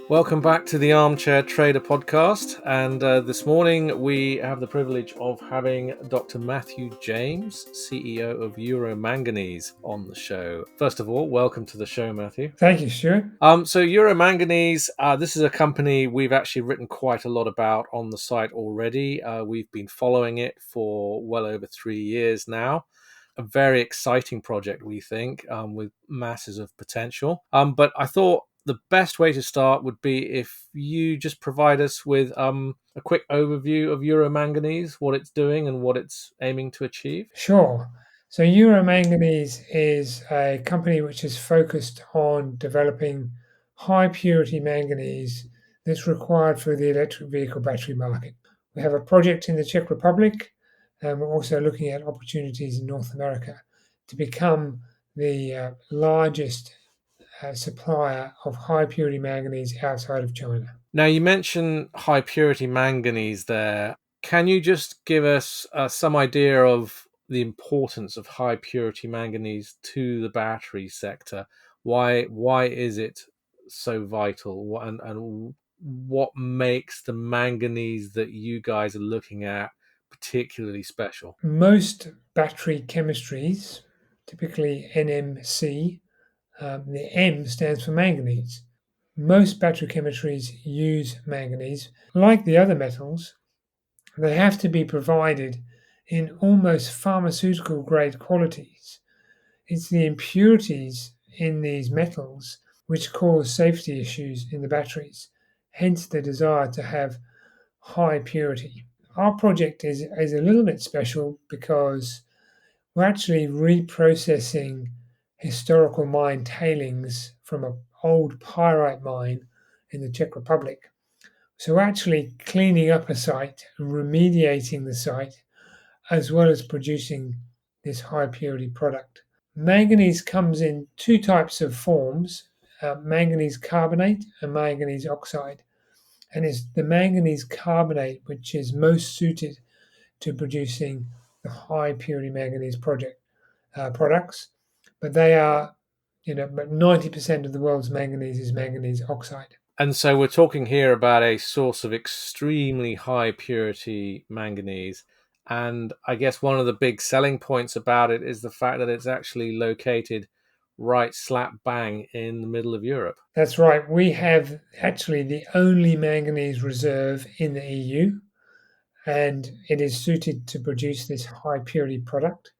Welcome back to the Armchair Trader podcast. And this morning we have the privilege of having Dr. Matthew James, CEO of Euro Manganese, on the show. First of all, welcome to the show, Matthew. Thank you, Stuart. So Euro Manganese, this is a company we've actually written quite a lot about on the site already. We've been following it for well over 3 years now. A very exciting project, we think, with masses of potential. But I thought the best way to start would be if you just provide us with a quick overview of Euro Manganese, what it's doing and what it's aiming to achieve. Sure. So Euro Manganese is a company which is focused on developing high purity manganese that's required for the electric vehicle battery market. We have a project in the Czech Republic, and we're also looking at opportunities in North America to become the largest supplier of high purity manganese outside of China. Now, you mentioned high purity manganese there. Can you just give us some idea of the importance of high purity manganese to the battery sector? Why is it so vital? And what makes the manganese that you guys are looking at particularly special? Most battery chemistries, typically NMC, the M stands for manganese. Most battery chemistries use manganese. Like the other metals, they have to be provided in almost pharmaceutical grade qualities. It's the impurities in these metals which cause safety issues in the batteries, hence the desire to have high purity. Our project is a little bit special because we're actually reprocessing historical mine tailings from an old pyrite mine in the Czech Republic. So we're actually cleaning up a site and remediating the site as well as producing this high purity product. Manganese comes in two types of forms, manganese carbonate and manganese oxide. And it's the manganese carbonate which is most suited to producing the high purity manganese products, but they are, but 90% of the world's manganese is manganese oxide. And so we're talking here about a source of extremely high purity manganese. And I guess one of the big selling points about it is the fact that it's actually located right slap bang in the middle of Europe. That's right. We have actually the only manganese reserve in the EU, and it is suited to produce this high purity product.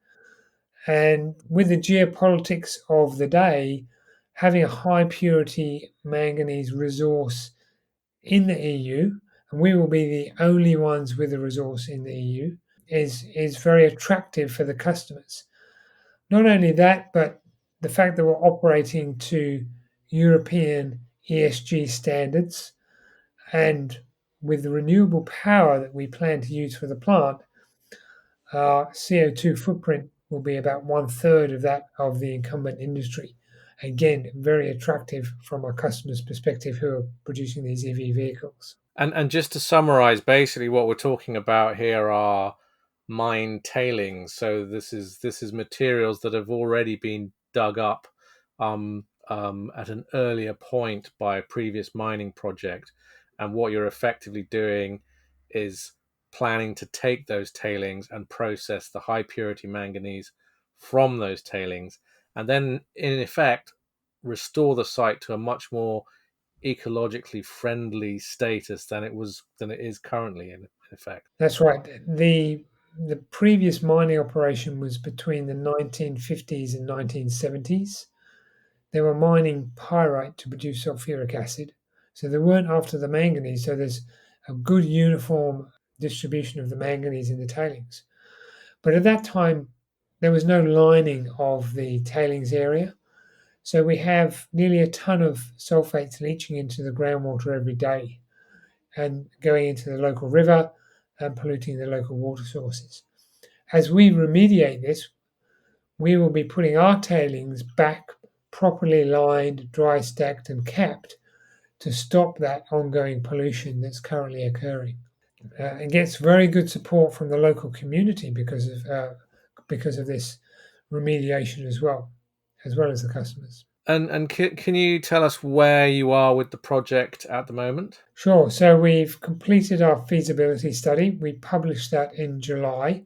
And with the geopolitics of the day, having a high purity manganese resource in the EU, and we will be the only ones with a resource in the EU, is very attractive for the customers. Not only that, but the fact that we're operating to European ESG standards, and with the renewable power that we plan to use for the plant, our CO2 footprint will be about 1/3 of that of the incumbent industry. Again, very attractive from our customers' perspective who are producing these EV vehicles. And just to summarize, basically what we're talking about here are mine tailings. So this is materials that have already been dug up at an earlier point by a previous mining project. And what you're effectively doing is planning to take those tailings and process the high purity manganese from those tailings, and then in effect restore the site to a much more ecologically friendly status than it is currently in effect. That's right. The previous mining operation was between the 1950s and 1970s. They were mining pyrite to produce sulfuric acid. So they weren't after the manganese. So there's a good uniform distribution of the manganese in the tailings. But at that time, there was no lining of the tailings area. So we have nearly a ton of sulfates leaching into the groundwater every day and going into the local river and polluting the local water sources. As we remediate this, we will be putting our tailings back properly lined, dry stacked, and capped to stop that ongoing pollution that's currently occurring. It gets very good support from the local community because of this remediation as well as the customers. And can you tell us where you are with the project at the moment? Sure. So we've completed our feasibility study. We published that in July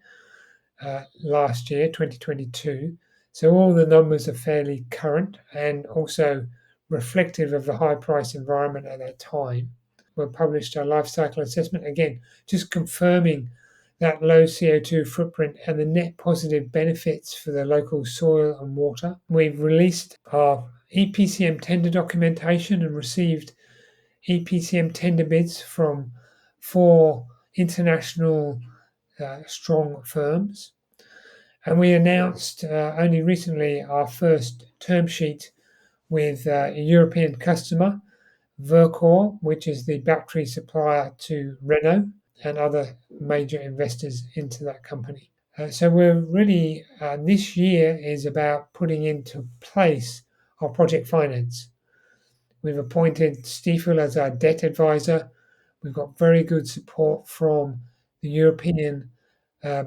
last year, 2022. So all the numbers are fairly current and also reflective of the high price environment at that time. We published our life cycle assessment again, just confirming that low CO2 footprint and the net positive benefits for the local soil and water. We've released our EPCM tender documentation and received EPCM tender bids from 4 international strong firms. And we announced only recently our first term sheet with a European customer, Verkor, which is the battery supplier to Renault and other major investors into that company. So we're really, this year is about putting into place our project finance. We've appointed Stifel as our debt advisor. We've got very good support from the European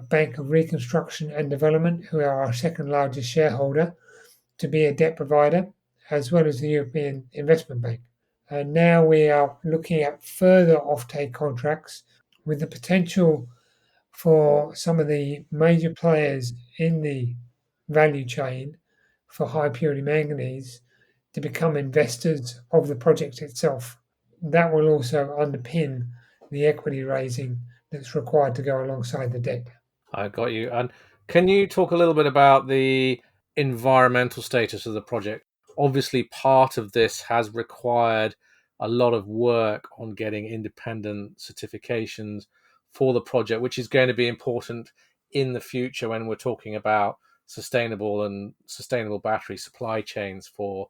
Bank of Reconstruction and Development, who are our second largest shareholder, to be a debt provider, as well as the European Investment Bank. And now we are looking at further offtake contracts with the potential for some of the major players in the value chain for high purity manganese to become investors of the project itself. That will also underpin the equity raising that's required to go alongside the debt. I got you. And can you talk a little bit about the environmental status of the project? Obviously, part of this has required a lot of work on getting independent certifications for the project, which is going to be important in the future when we're talking about sustainable battery supply chains for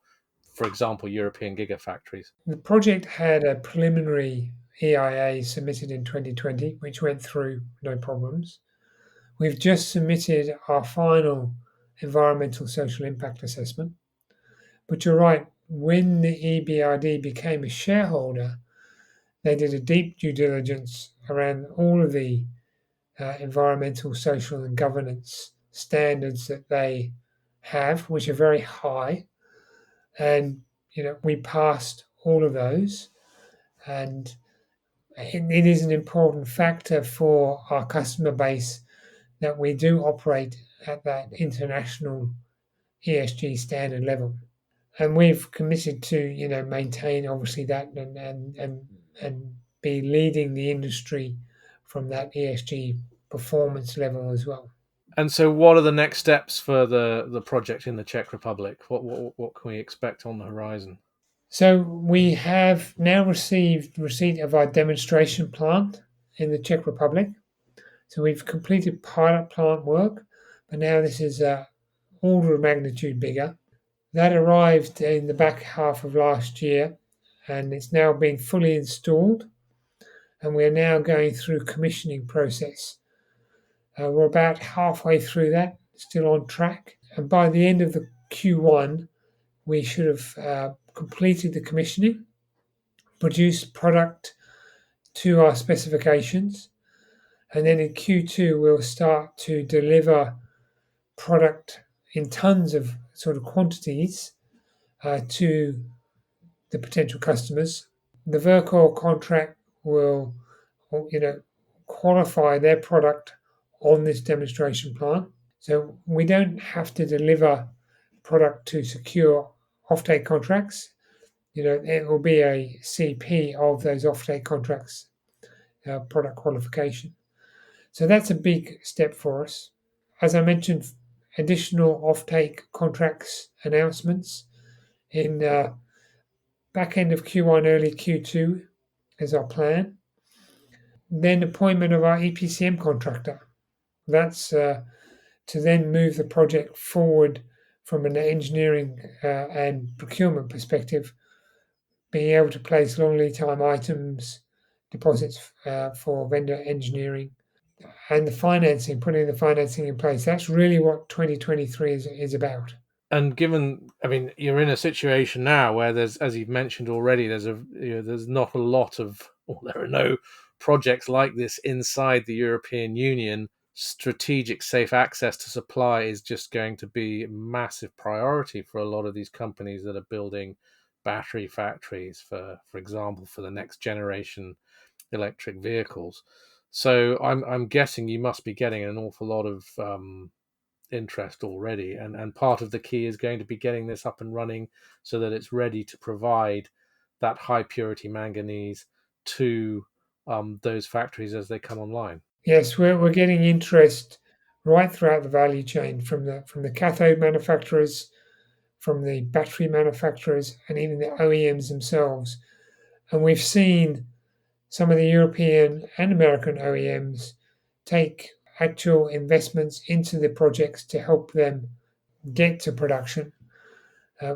example, European gigafactories. The project had a preliminary EIA submitted in 2020, which went through no problems. We've just submitted our final environmental social impact assessment. But you're right, when the EBRD became a shareholder, they did a deep due diligence around all of the environmental, social, and governance standards that they have, which are very high. And we passed all of those, and it is an important factor for our customer base that we do operate at that international ESG standard level. And we've committed to maintain obviously that and be leading the industry from that ESG performance level as well. And so, what are the next steps for the project in the Czech Republic? What can we expect on the horizon? So we have now received receipt of our demonstration plant in the Czech Republic. So we've completed pilot plant work, but now this is a order of magnitude bigger. That arrived in the back half of last year, and it's now been fully installed, and we're now going through commissioning process. We're about halfway through that, still on track, and by the end of the Q1, we should have completed the commissioning, produced product to our specifications, and then in Q2 we'll start to deliver product in tons of sort of quantities to the potential customers. The Verkor contract will, qualify their product on this demonstration plant. So we don't have to deliver product to secure offtake contracts. It will be a CP of those offtake contracts, product qualification. So that's a big step for us. As I mentioned, additional offtake contracts announcements in back end of Q1, early Q2 is our plan. Then appointment of our EPCM contractor. That's to then move the project forward from an engineering and procurement perspective, being able to place long lead time items, deposits for vendor engineering, and the financing, putting the financing in place. That's really what 2023 is about. And given, I mean, you're in a situation now where there's, as you've mentioned already, there's not a lot of, or there are no projects like this inside the European Union strategic safe access to supply is just going to be a massive priority for a lot of these companies that are building battery factories, for example, for the next generation electric vehicles. So I'm guessing you must be getting an awful lot of interest already, and part of the key is going to be getting this up and running so that it's ready to provide that high purity manganese to those factories as they come online. Yes, we're getting interest right throughout the value chain, from the cathode manufacturers, from the battery manufacturers, and even the OEMs themselves. And we've seen some of the European and American OEMs take actual investments into the projects to help them get to production.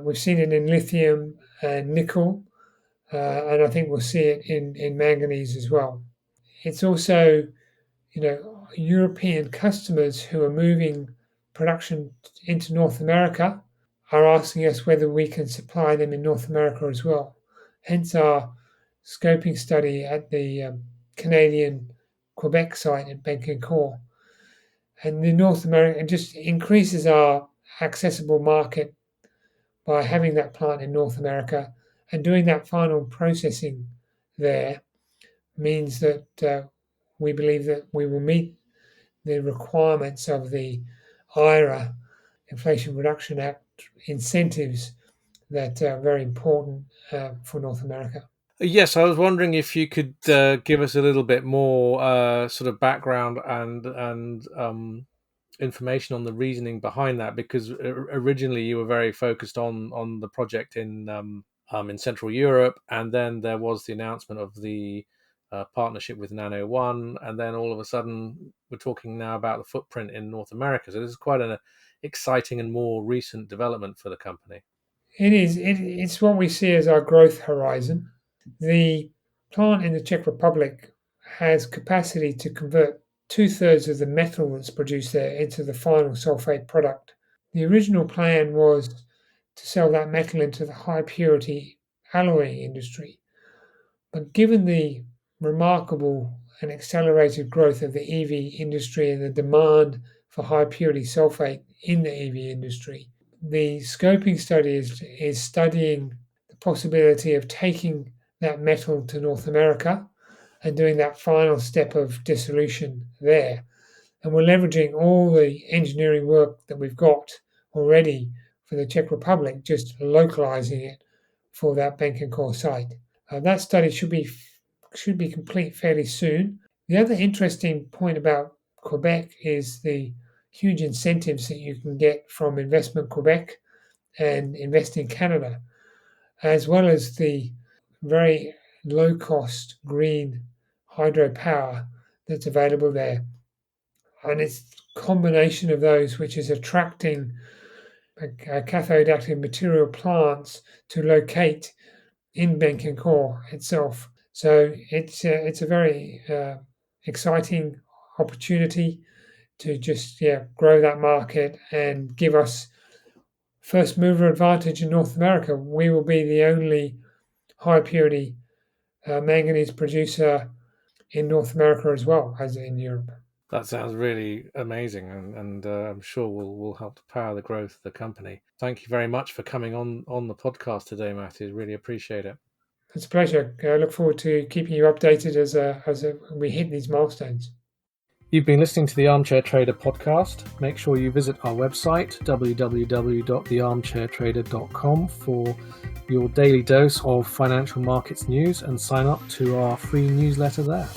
We've seen it in lithium and nickel, and I think we'll see it in manganese as well. It's also, European customers who are moving production into North America are asking us whether we can supply them in North America as well. Hence our scoping study at the Canadian Quebec site at Bécancour. And the North America, it just increases our accessible market by having that plant in North America, and doing that final processing there means that we believe that we will meet the requirements of the IRA, Inflation Reduction Act incentives that are very important for North America. Yes, I was wondering if you could give us a little bit more sort of background and information on the reasoning behind that, because originally you were very focused on the project in Central Europe, and then there was the announcement of the partnership with Nano One, and then all of a sudden we're talking now about the footprint in North America. So this is quite an exciting and more recent development for the company. It is. It's what we see as our growth horizon. The plant in the Czech Republic has capacity to convert two-thirds of the metal that's produced there into the final sulfate product. The original plan was to sell that metal into the high purity alloying industry. But given the remarkable and accelerated growth of the EV industry and the demand for high purity sulfate in the EV industry, the scoping study is studying the possibility of taking that metal to North America and doing that final step of dissolution there. And we're leveraging all the engineering work that we've got already for the Czech Republic, just localizing it for that Bécancour site. That study should be complete fairly soon. The other interesting point about Quebec is the huge incentives that you can get from Investment Quebec and Invest in Canada, as well as the very low cost green hydropower that's available there. And it's a combination of those which is attracting cathode active material plants to locate in Bécancour itself. So it's a very exciting opportunity to just grow that market and give us first mover advantage in North America. We will be the only high purity manganese producer in North America as well as in Europe. That sounds really amazing, and I'm sure will help to power the growth of the company. Thank you very much for coming on the podcast today, Matthew. Really appreciate it. It's a pleasure. I look forward to keeping you updated as we hit these milestones. You've been listening to the Armchair Trader podcast. Make sure you visit our website, www.thearmchairtrader.com, for your daily dose of financial markets news, and sign up to our free newsletter there.